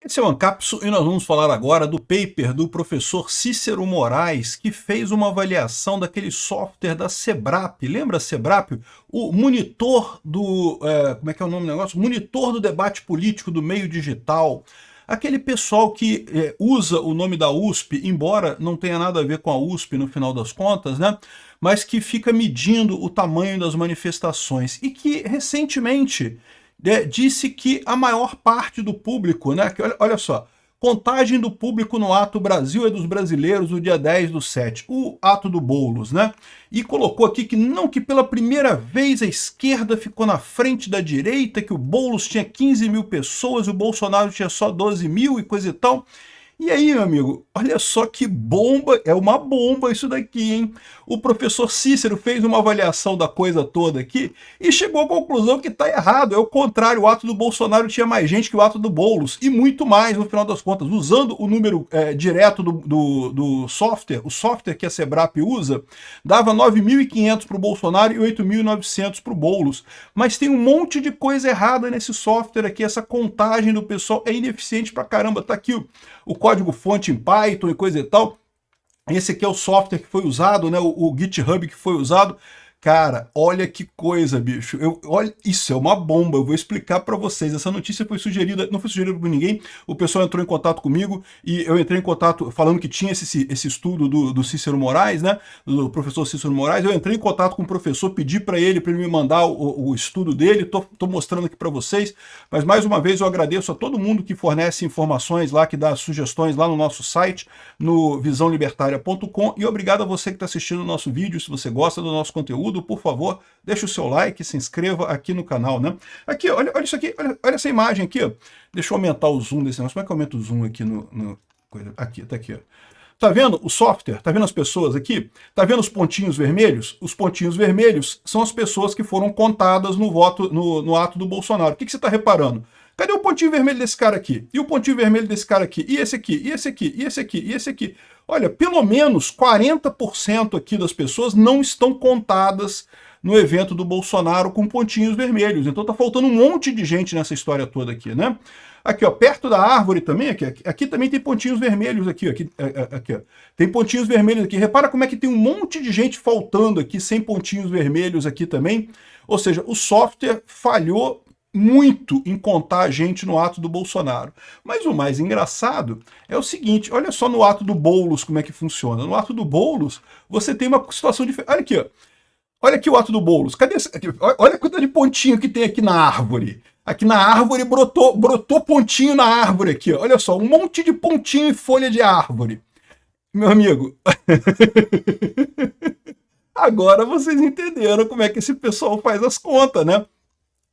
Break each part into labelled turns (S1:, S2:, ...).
S1: Esse é o Ancapso e nós vamos falar agora do paper do professor Cícero Moraes, que fez uma avaliação daquele software da Sebrap. Lembra a Sebrap? O monitor do... como é que é o nome do negócio? Monitor do debate político do meio digital. Aquele pessoal que usa o nome da USP, embora não tenha nada a ver com a USP no final das contas, né? Mas que fica medindo o tamanho das manifestações e que recentemente disse que a maior parte do público, né? Que, olha só, contagem do público no ato Brasil é dos brasileiros, no dia 10/7, o ato do Boulos, né? E colocou aqui que não, que pela primeira vez a esquerda ficou na frente da direita, que o Boulos tinha 15 mil pessoas e o Bolsonaro tinha só 12 mil e coisa e tal. E aí, meu amigo, olha só que bomba, é uma bomba isso daqui, hein? O professor Cícero fez uma avaliação da coisa toda aqui e chegou à conclusão que tá errado, é o contrário, o ato do Bolsonaro tinha mais gente que o ato do Boulos, e muito mais no final das contas. Usando o número direto do software, o software que a Sebrap usa, dava 9.500 para o Bolsonaro e 8.900 para o Boulos. Mas tem um monte de coisa errada nesse software aqui, essa contagem do pessoal é ineficiente pra caramba. Tá aqui o código-fonte em Python e coisa e tal. Esse aqui é o software que foi usado, né? O GitHub que foi usado. Cara, olha que coisa, bicho. Olha, isso é uma bomba. Eu vou explicar para vocês. Essa notícia foi sugerida, não foi sugerida por ninguém. O pessoal entrou em contato comigo e eu entrei em contato falando que tinha esse estudo do Cícero Moraes, né? Do professor Cícero Moraes. Eu entrei em contato com o professor, pedi para ele me mandar o estudo dele. Tô mostrando aqui para vocês. Mas mais uma vez eu agradeço a todo mundo que fornece informações lá, que dá sugestões lá no nosso site, no visãolibertaria.com. E obrigado a você que está assistindo o nosso vídeo. Se você gosta do nosso conteúdo, por favor, deixa o seu like, se inscreva aqui no canal, né? Aqui, olha isso aqui, olha essa imagem aqui, ó. Deixa eu aumentar o zoom desse negócio. Como é que eu aumento o zoom aqui aqui, tá aqui, ó. Tá vendo o software? Tá vendo as pessoas aqui? Tá vendo os pontinhos vermelhos? Os pontinhos vermelhos são as pessoas que foram contadas no voto, no ato do Bolsonaro. O que você tá reparando? Cadê o pontinho vermelho desse cara aqui? E o pontinho vermelho desse cara aqui? E esse aqui? E esse aqui? E esse aqui? E esse aqui? Olha, pelo menos 40% aqui das pessoas não estão contadas no evento do Bolsonaro com pontinhos vermelhos. Então tá faltando um monte de gente nessa história toda aqui, né? Aqui, ó, perto da árvore também, aqui também tem pontinhos vermelhos aqui, ó. Tem pontinhos vermelhos aqui. Repara como é que tem um monte de gente faltando aqui, sem pontinhos vermelhos aqui também. Ou seja, o software falhou muito em contar a gente no ato do Bolsonaro. Mas o mais engraçado é o seguinte, olha só no ato do Boulos como é que funciona. No ato do Boulos, você tem uma situação diferente. Olha aqui, ó. Olha aqui o ato do Boulos. Cadê esse? Aqui, olha a quantidade de pontinho que tem aqui na árvore. Aqui na árvore brotou pontinho na árvore aqui, ó. Olha só, um monte de pontinho e folha de árvore. Meu amigo, agora vocês entenderam como é que esse pessoal faz as contas, né?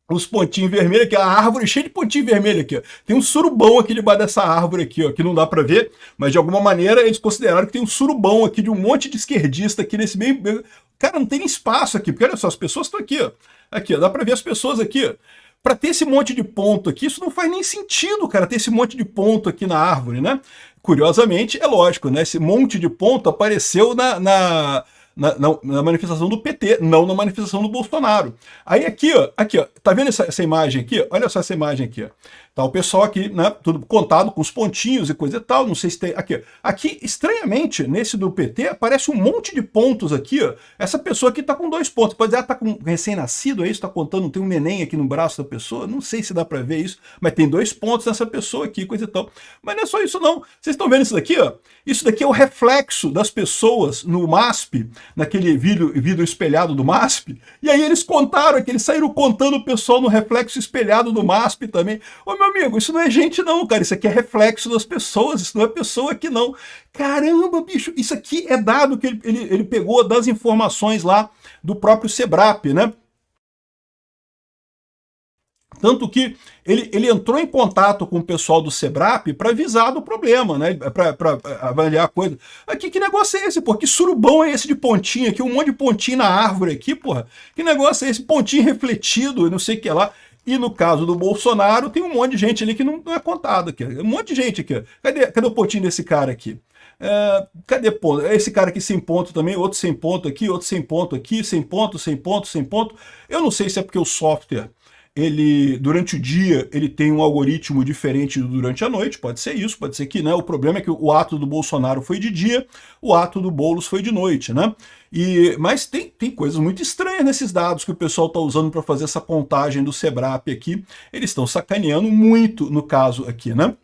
S1: Os pontinhos vermelhos aqui, a árvore cheia de pontinho vermelho aqui, ó. Tem um surubão aqui debaixo dessa árvore aqui, ó, que não dá para ver, mas de alguma maneira eles consideraram que tem um surubão aqui de um monte de esquerdista aqui nesse meio. Cara, não tem nem espaço aqui, porque olha só, as pessoas estão aqui, ó. Aqui, ó, dá para ver as pessoas aqui, ó. Para ter esse monte de ponto aqui, isso não faz nem sentido, cara, ter esse monte de ponto aqui na árvore, né? Curiosamente, é lógico, né? Esse monte de ponto apareceu na manifestação do PT, não na manifestação do Bolsonaro. Aí aqui, ó, tá vendo essa imagem aqui? Olha só essa imagem aqui, ó. Tá o pessoal aqui, né, tudo contado com os pontinhos e coisa e tal, não sei se tem... Aqui, estranhamente, nesse do PT, aparece um monte de pontos aqui, ó. Essa pessoa aqui tá com 2 pontos. Pode dizer, tá com recém-nascido, é isso? Tá contando, tem um neném aqui no braço da pessoa? Não sei se dá pra ver isso, mas tem 2 pontos nessa pessoa aqui, coisa e tal. Mas não é só isso, não. Vocês estão vendo isso daqui, ó? Isso daqui é o reflexo das pessoas no MASP, naquele vidro espelhado do MASP, e aí eles contaram aqui, eles saíram contando o pessoal no reflexo espelhado do MASP também. Ô, meu amigo, isso não é gente não, cara, isso aqui é reflexo das pessoas, isso não é pessoa aqui não. Caramba, bicho, isso aqui é dado que ele pegou das informações lá do próprio Sebrap, né? Tanto que ele entrou em contato com o pessoal do Sebrap para avisar do problema, né? Para avaliar a coisa. Aqui, que negócio é esse, pô? Que surubão é esse de pontinho aqui? Um monte de pontinho na árvore aqui, porra. Que negócio é esse? Pontinho refletido, não sei o que lá. E no caso do Bolsonaro, tem um monte de gente ali que não é contado aqui. Um monte de gente aqui. Cadê o pontinho desse cara aqui? Cadê ponto? Esse cara aqui sem ponto também, outro sem ponto aqui, outro sem ponto aqui, sem ponto, sem ponto, sem ponto. Eu não sei se é porque o software ele, durante o dia, ele tem um algoritmo diferente do durante a noite, pode ser isso, pode ser que, né, o problema é que o ato do Bolsonaro foi de dia, o ato do Boulos foi de noite, né? Mas tem coisas muito estranhas nesses dados que o pessoal está usando para fazer essa contagem do SEBRAP aqui. Eles estão sacaneando muito no caso aqui, né?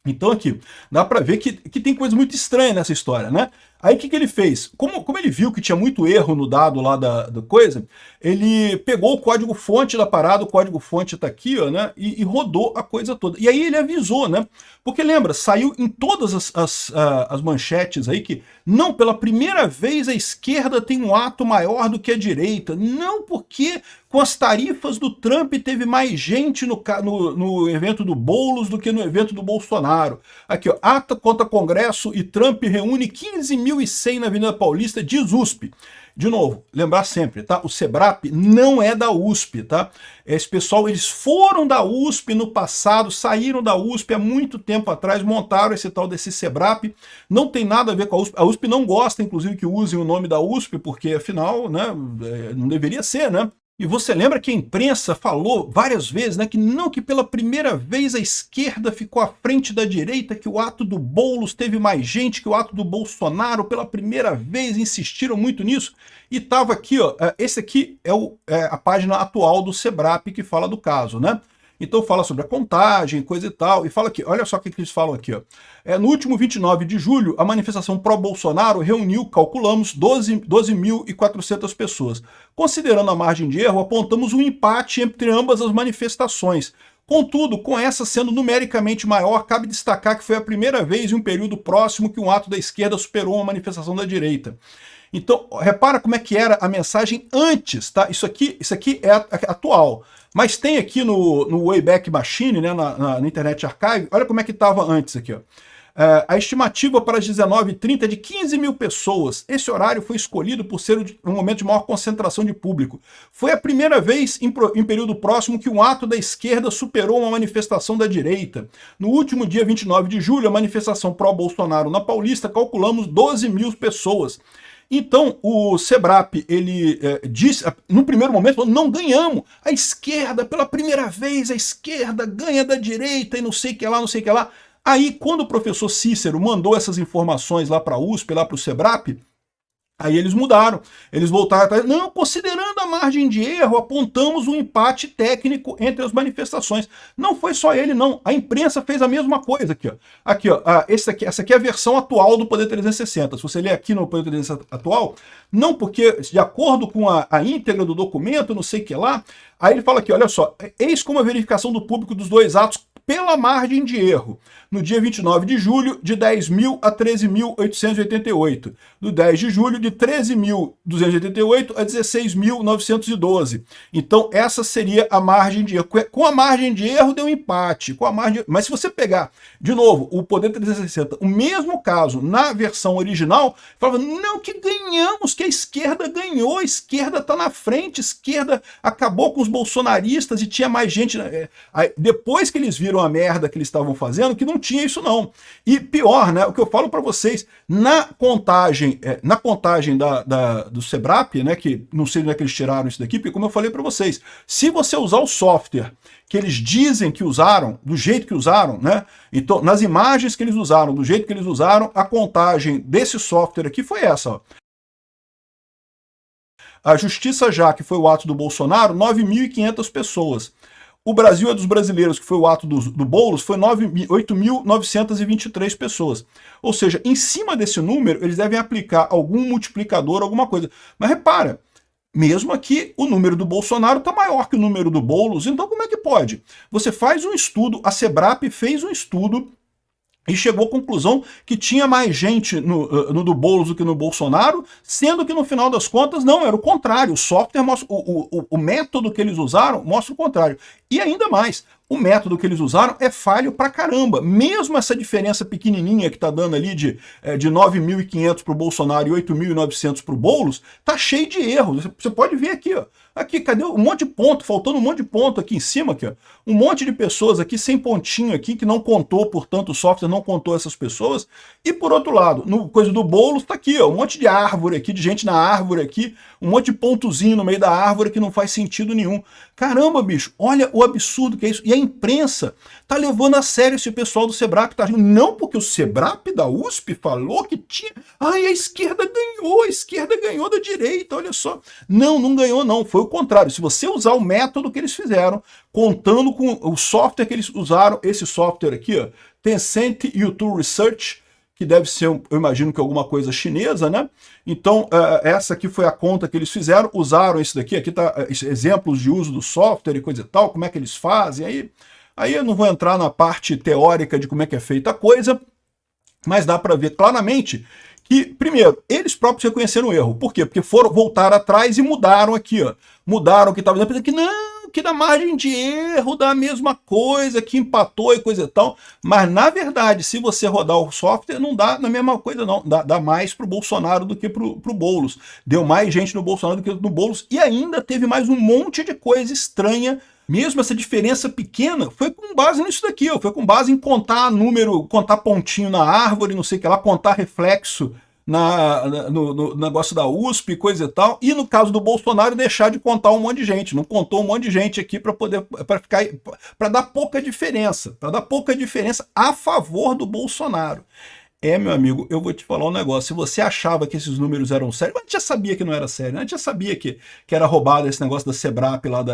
S1: Então aqui, dá para ver que tem coisa muito estranha nessa história, né? Aí o que ele fez? Como ele viu que tinha muito erro no dado lá da coisa, ele pegou o código-fonte da parada, o código-fonte está aqui, ó, né? E rodou a coisa toda. E aí ele avisou, né? Porque lembra, saiu em todas as manchetes aí que, não, pela primeira vez a esquerda tem um ato maior do que a direita. Não, porque com as tarifas do Trump teve mais gente no evento do Boulos do que no evento do Bolsonaro. Aqui, ó, ata contra Congresso e Trump reúne 15.100 na Avenida Paulista, diz USP. De novo, lembrar sempre, tá? O SEBRAP não é da USP, tá? Esse pessoal, eles foram da USP no passado, saíram da USP há muito tempo atrás, montaram esse tal desse SEBRAP, não tem nada a ver com a USP. A USP não gosta, inclusive, que usem o nome da USP, porque afinal, né, não deveria ser, né? E você lembra que a imprensa falou várias vezes, né, que não, que pela primeira vez a esquerda ficou à frente da direita, que o ato do Boulos teve mais gente que o ato do Bolsonaro, pela primeira vez insistiram muito nisso. E estava aqui, ó, esse aqui é a página atual do SEBRAP que fala do caso, né? Então fala sobre a contagem, coisa e tal, e fala aqui, olha só o que eles falam aqui, ó. No último 29 de julho, a manifestação pró-Bolsonaro reuniu, calculamos, 12.400 pessoas. Considerando a margem de erro, apontamos um empate entre ambas as manifestações. Contudo, com essa sendo numericamente maior, cabe destacar que foi a primeira vez em um período próximo que um ato da esquerda superou uma manifestação da direita. Então, repara como é que era a mensagem antes, tá? Isso aqui é atual. Mas tem aqui no Wayback Machine, né, na Internet Archive, olha como é que estava antes aqui, ó. A estimativa para as 19h30 é de 15 mil pessoas. Esse horário foi escolhido por ser um momento de maior concentração de público. Foi a primeira vez em período próximo que um ato da esquerda superou uma manifestação da direita. No último dia 29 de julho, a manifestação pró-Bolsonaro na Paulista, calculamos 12 mil pessoas. Então, o SEBRAP, ele disse, no primeiro momento, não ganhamos. A esquerda, pela primeira vez, a esquerda ganha da direita e não sei o que lá, não sei o que lá. Aí, quando o professor Cícero mandou essas informações lá para a USP, lá para o SEBRAP, aí eles mudaram, eles voltaram atrás. Não, considerando a margem de erro, apontamos um empate técnico entre as manifestações. Não foi só ele, não. A imprensa fez a mesma coisa aqui, ó. Aqui, ó, essa aqui é a versão atual do Poder 360. Se você ler aqui no Poder 360 atual, não, porque de acordo com a íntegra do documento, não sei o que lá, aí ele fala aqui, olha só, eis como a verificação do público dos dois atos pela margem de erro, no dia 29 de julho, de 10.000 a 13.888. Do 10 de julho, de 13.288 a 16.912. Então, essa seria a margem de erro. Com a margem de erro, deu um empate. Com a margem... Mas se você pegar, de novo, o Poder 360, o mesmo caso na versão original, falava, não, que ganhamos, que a esquerda ganhou, a esquerda está na frente, a esquerda acabou com os bolsonaristas e tinha mais gente... Depois que eles viram a merda que eles estavam fazendo, que não tinha isso não. E pior, né, o que eu falo para vocês, na contagem do SEBRAP, né, que não sei onde é que eles tiraram isso daqui, porque como eu falei para vocês, se você usar o software que eles dizem que usaram, do jeito que usaram, né, então nas imagens que eles usaram, do jeito que eles usaram, a contagem desse software aqui foi essa, ó. A Justiça Já, que foi o ato do Bolsonaro, 9.500 pessoas. O Brasil é dos brasileiros, que foi o ato do Boulos, foi 8.923 pessoas. Ou seja, em cima desse número, eles devem aplicar algum multiplicador, alguma coisa. Mas repara, mesmo aqui, o número do Bolsonaro está maior que o número do Boulos, então como é que pode? Você faz um estudo, a SEBRAP fez um estudo e chegou à conclusão que tinha mais gente no do Boulos do que no Bolsonaro, sendo que no final das contas, não, era o contrário. O software mostra, o método que eles usaram mostra o contrário. E ainda mais, o método que eles usaram é falho pra caramba. Mesmo essa diferença pequenininha que tá dando ali de 9.500 pro Bolsonaro e 8.900 pro Boulos, tá cheio de erros. Você pode ver aqui, ó. Aqui, cadê um monte de ponto? Faltando um monte de ponto aqui em cima, aqui, ó. Um monte de pessoas aqui sem pontinho aqui, que não contou, portanto, o software não contou essas pessoas. E por outro lado, no coisa do Boulos, tá aqui, ó. Um monte de árvore aqui, de gente na árvore aqui, um monte de pontozinho no meio da árvore que não faz sentido nenhum. Caramba, bicho, olha o absurdo que é isso. E a imprensa tá levando a sério esse pessoal do Sebrap, tá agindo. Não porque o Sebrap da USP falou que tinha... Ai, a esquerda ganhou da direita, olha só. Não, não ganhou não, foi o contrário. Se você usar o método que eles fizeram, contando com o software que eles usaram, esse software aqui, ó, Tencent YouTube Research, que deve ser, eu imagino que alguma coisa chinesa, né? Então, essa aqui foi a conta que eles fizeram, usaram esse daqui, aqui tá exemplos de uso do software e coisa e tal, como é que eles fazem, aí eu não vou entrar na parte teórica de como é que é feita a coisa, mas dá para ver claramente que, primeiro, eles próprios reconheceram o erro. Por quê? Porque voltaram atrás e mudaram aqui, ó. Mudaram o que estava dizendo, que não, que da margem de erro da mesma coisa, que empatou e coisa e tal. Mas, na verdade, se você rodar o software, não dá na mesma coisa, não. Dá mais pro Bolsonaro do que pro Boulos. Deu mais gente no Bolsonaro do que no Boulos. E ainda teve mais um monte de coisa estranha. Mesmo essa diferença pequena, foi com base nisso daqui, ó, foi com base em contar número, contar pontinho na árvore, não sei o que lá, contar reflexo no negócio da USP, coisa e tal, e no caso do Bolsonaro deixar de contar um monte de gente, não contou um monte de gente aqui para dar pouca diferença, a favor do Bolsonaro. Meu amigo, eu vou te falar um negócio. Se você achava que esses números eram sérios, a gente já sabia que não era sério, né? A gente já sabia que era roubado esse negócio da Sebrap lá,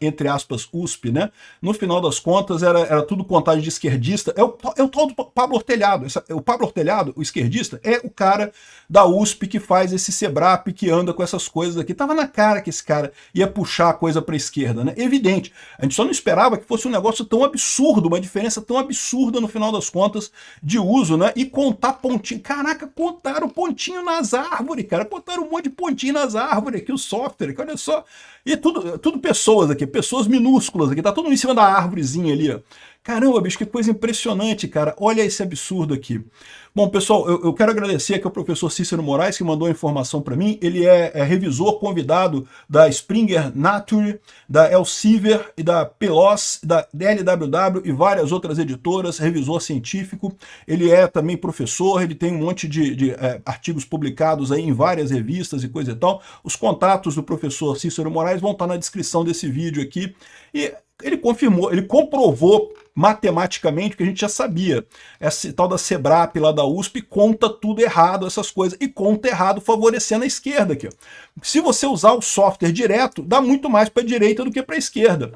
S1: entre aspas, USP, né? No final das contas, era tudo contagem de esquerdista. É o tal do Pablo Ortelhado. O Pablo Ortelhado, o esquerdista, é o cara da USP que faz esse Sebrap, que anda com essas coisas aqui. Tava na cara que esse cara ia puxar a coisa para a esquerda, né? Evidente. A gente só não esperava que fosse um negócio tão absurdo, uma diferença tão absurda no final das contas de uso, né? E contar pontinho. Caraca, contaram pontinho nas árvores, cara. Contaram um monte de pontinho nas árvores aqui, o software, olha só. E tudo pessoas aqui, pessoas minúsculas aqui. Tá tudo em cima da árvorezinha ali, ó. Caramba, bicho, que coisa impressionante, cara. Olha esse absurdo aqui. Bom, pessoal, eu quero agradecer aqui ao professor Cícero Moraes, que mandou a informação para mim. Ele é revisor convidado da Springer Nature, da Elsevier e da PLOS, da LWW e várias outras editoras, revisor científico. Ele é também professor, ele tem um monte de artigos publicados aí em várias revistas e coisa e tal. Os contatos do professor Cícero Moraes vão estar na descrição desse vídeo aqui. E ele confirmou, ele comprovou matematicamente o que a gente já sabia. Essa tal da Sebrap lá da USP conta tudo errado, essas coisas, e conta errado favorecendo a esquerda aqui. Se você usar o software direto, dá muito mais para a direita do que para a esquerda.